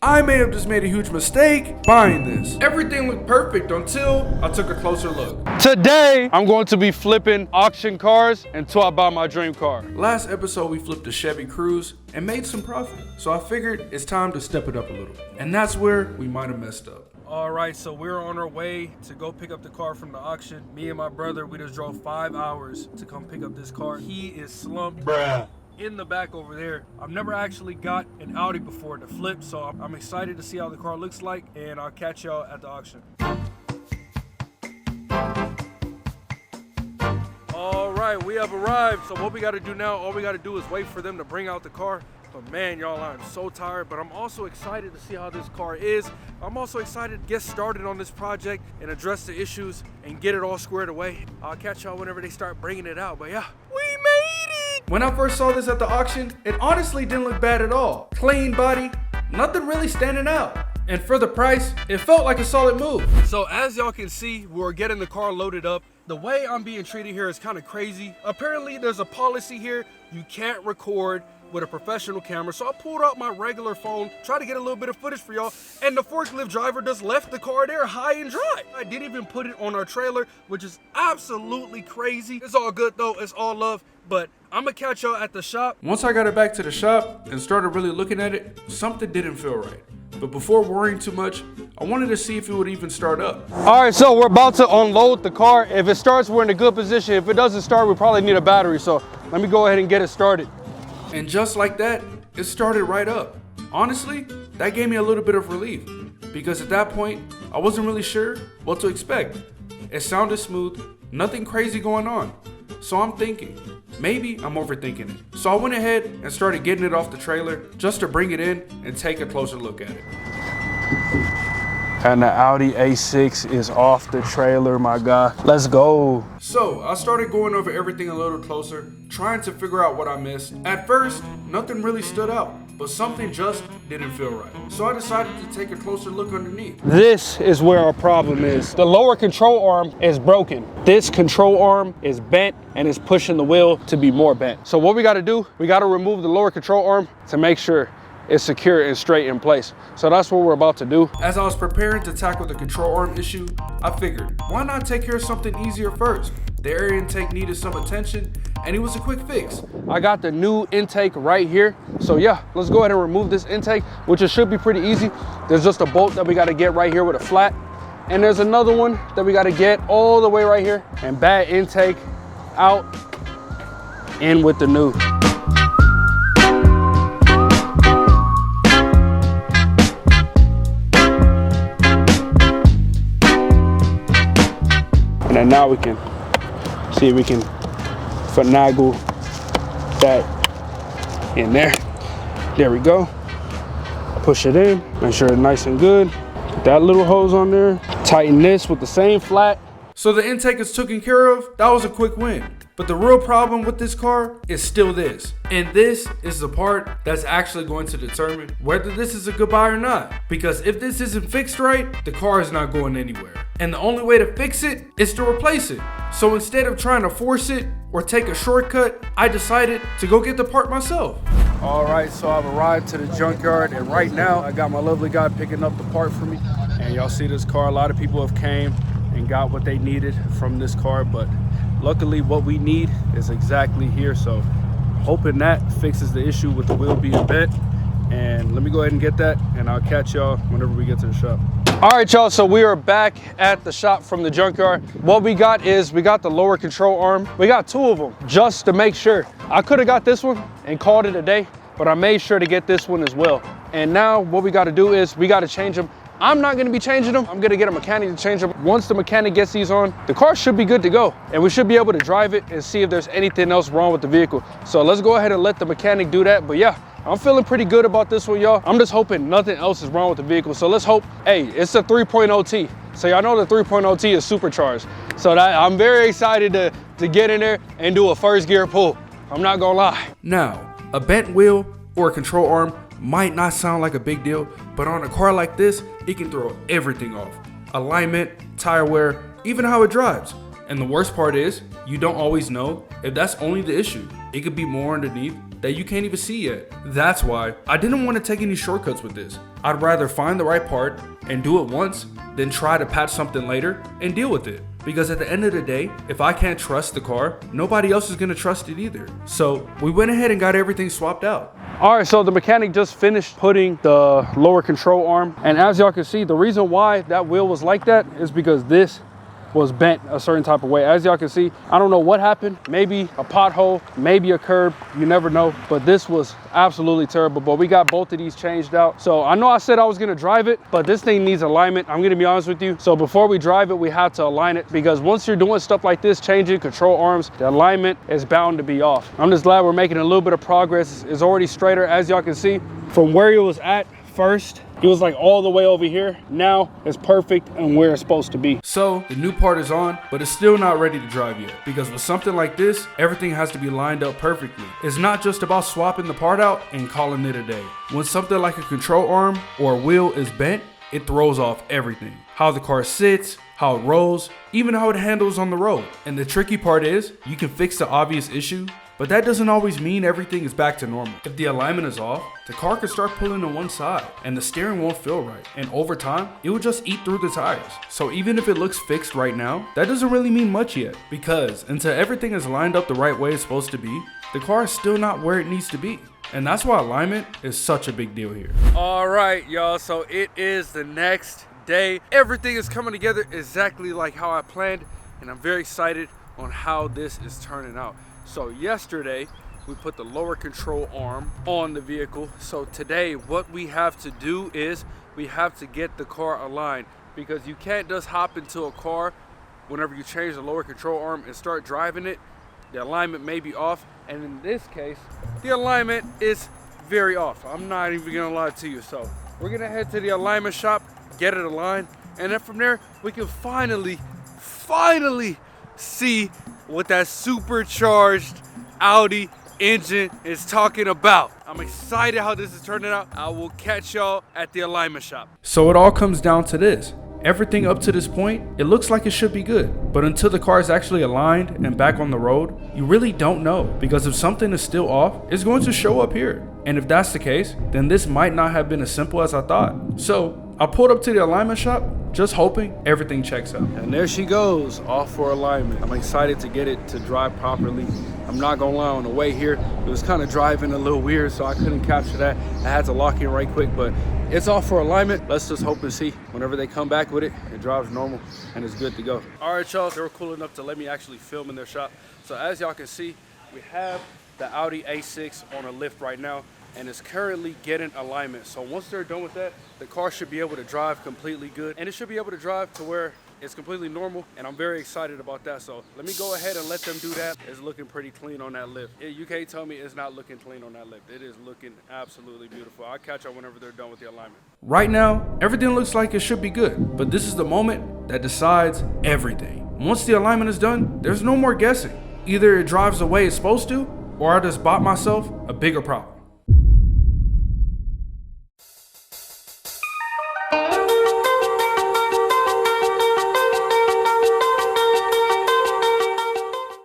I may have just made a huge mistake buying this. Everything looked perfect until I took a closer look. Today, I'm going to be flipping auction cars until I buy my dream car. Last episode, we flipped a Chevy Cruze and made some profit. So I figured it's time to step it up a little. And that's where we might have messed up. All right, so we're on our way to go pick up the car from the auction. Me and my brother, we just drove 5 hours to come pick up this car. He is slumped. Bruh. In the back over there. I've never actually got an Audi before to flip, so I'm excited to see how the car looks like, and I'll catch y'all at the auction. All right, we have arrived. So what we got to do now, all we got to do is wait for them to bring out the car. But man, y'all, I'm so tired, but I'm also excited to see how this car is. I'm also excited to get started on this project and address the issues and get it all squared away. I'll catch y'all whenever they start bringing it out, but yeah, we made it! When I first saw this at the auction, it honestly didn't look bad at all. Clean body, nothing really standing out. And for the price, it felt like a solid move. So as y'all can see, we're getting the car loaded up. The way I'm being treated here is kind of crazy. Apparently there's a policy here, you can't record with a professional camera. So I pulled out my regular phone, tried to get a little bit of footage for y'all, and the forklift driver just left the car there high and dry. I didn't even put it on our trailer, which is absolutely crazy. It's all good though, it's all love, but I'm gonna catch y'all at the shop. Once I got it back to the shop and started really looking at it, something didn't feel right. But before worrying too much, I wanted to see if it would even start up. All right, so we're about to unload the car. If it starts, we're in a good position. If it doesn't start, we probably need a battery. So let me go ahead and get it started. And just like that, it started right up. Honestly, that gave me a little bit of relief because at that point, I wasn't really sure what to expect. It sounded smooth, nothing crazy going on. So I'm thinking, maybe I'm overthinking it. So I went ahead and started getting it off the trailer just to bring it in and take a closer look at it. And the Audi A6 is off the trailer, my guy. Let's go. So I started going over everything a little closer, trying to figure out what I missed. At first, nothing really stood out, but something just didn't feel right. So I decided to take a closer look underneath. This is where our problem is. The lower control arm is broken. This control arm is bent and is pushing the wheel to be more bent. So what we gotta do, we gotta remove the lower control arm to make sure it's secure and straight in place. So that's what we're about to do. As I was preparing to tackle the control arm issue, I figured, why not take care of something easier first? The air intake needed some attention, and it was a quick fix. I got the new intake right here. So yeah, let's go ahead and remove this intake, which it should be pretty easy. There's just a bolt that we gotta get right here with a flat. And there's another one that we gotta get all the way right here. And bad intake out, in with the new. And now we can see if we can finagle that in there. There we go. Push it in, make sure it's nice and good. Put that little hose on there. Tighten this with the same flat. So the intake is taken care of. That was a quick win. But the real problem with this car is still this. And this is the part that's actually going to determine whether this is a good buy or not. Because if this isn't fixed right, the car is not going anywhere. And the only way to fix it is to replace it. So instead of trying to force it or take a shortcut, I decided to go get the part myself. All right, so I've arrived to the junkyard, and right now I got my lovely guy picking up the part for me. And y'all see this car, a lot of people have came and got what they needed from this car, but luckily what we need is exactly here. So hoping that fixes the issue with the wheel being bent. And let me go ahead and get that, and I'll catch y'all whenever we get to the shop. All right, y'all, so we are back at the shop from the junkyard. What we got is, we got the lower control arm. We got two of them just to make sure. I could have got this one and called it a day, but I made sure to get this one as well. And now what we got to do is we got to change them. I'm not gonna be changing them. I'm gonna get a mechanic to change them. Once the mechanic gets these on, the car should be good to go. And we should be able to drive it and see if there's anything else wrong with the vehicle. So let's go ahead and let the mechanic do that. But yeah, I'm feeling pretty good about this one, y'all. I'm just hoping nothing else is wrong with the vehicle. So let's hope, hey, it's a 3.0 T. So y'all know the 3.0 T is supercharged. So I'm very excited to get in there and do a first gear pull. I'm not gonna lie. Now, a bent wheel or a control arm might not sound like a big deal, but on a car like this, it can throw everything off. Alignment, tire wear, even how it drives. And the worst part is, you don't always know if that's only the issue. It could be more underneath that you can't even see yet. That's why I didn't want to take any shortcuts with this. I'd rather find the right part and do it once than try to patch something later and deal with it. Because at the end of the day, if I can't trust the car, nobody else is going to trust it either. So we went ahead and got everything swapped out. All right, so the mechanic just finished putting the lower control arm. And as y'all can see, the reason why that wheel was like that is because this was bent a certain type of way. As y'all can see, I don't know what happened. Maybe a pothole, maybe a curb, you never know. But this was absolutely terrible. But we got both of these changed out. So I know I said I was gonna drive it, but this thing needs alignment. I'm gonna be honest with you. So before we drive it, we have to align it, because once you're doing stuff like this, changing control arms, the alignment is bound to be off. I'm just glad we're making a little bit of progress. It's already straighter, as y'all can see. From where it was at first, it was like all the way over here. Now it's perfect and where it's supposed to be. So the new part is on, but it's still not ready to drive yet. Because with something like this, everything has to be lined up perfectly. It's not just about swapping the part out and calling it a day. When something like a control arm or a wheel is bent, it throws off everything. How the car sits, how it rolls, even how it handles on the road. And the tricky part is, you can fix the obvious issue, but that doesn't always mean everything is back to normal. If the alignment is off, the car could start pulling on one side and the steering won't feel right. And over time, it will just eat through the tires. So even if it looks fixed right now, that doesn't really mean much yet, because until everything is lined up the right way it's supposed to be, the car is still not where it needs to be. And that's why alignment is such a big deal here. All right, y'all, so it is the next day. Everything is coming together exactly like how I planned, and I'm very excited on how this is turning out. So yesterday, we put the lower control arm on the vehicle. So today, what we have to do is we have to get the car aligned, because you can't just hop into a car whenever you change the lower control arm and start driving it. The alignment may be off, and in this case, the alignment is very off. I'm not even gonna lie to you. So we're gonna head to the alignment shop, get it aligned, and then from there, we can finally see what that supercharged Audi engine is talking about. I'm excited how this is turning out. I will catch y'all at the alignment shop. So it all comes down to this. Everything up to this point, it looks like it should be good. But until the car is actually aligned and back on the road, you really don't know. Because if something is still off, it's going to show up here. And if that's the case, then this might not have been as simple as I thought. So I pulled up to the alignment shop, just hoping everything checks out. And there she goes, off for alignment. I'm excited to get it to drive properly. I'm not gonna lie, on the way here, it was kind of driving a little weird, so I couldn't capture that. I had to lock in right quick, but it's off for alignment. Let's just hope and see. Whenever they come back with it, it drives normal and it's good to go. All right, y'all, they were cool enough to let me actually film in their shop. So as y'all can see, we have the Audi A6 on a lift right now, and it's currently getting alignment. So once they're done with that, the car should be able to drive completely good, and it should be able to drive to where it's completely normal, and I'm very excited about that. So let me go ahead and let them do that. It's looking pretty clean on that lift. You can't tell me it's not looking clean on that lift. It is looking absolutely beautiful. I'll catch y'all whenever they're done with the alignment. Right now, everything looks like it should be good, but this is the moment that decides everything. Once the alignment is done, there's no more guessing. Either it drives the way it's supposed to, or I just bought myself a bigger problem.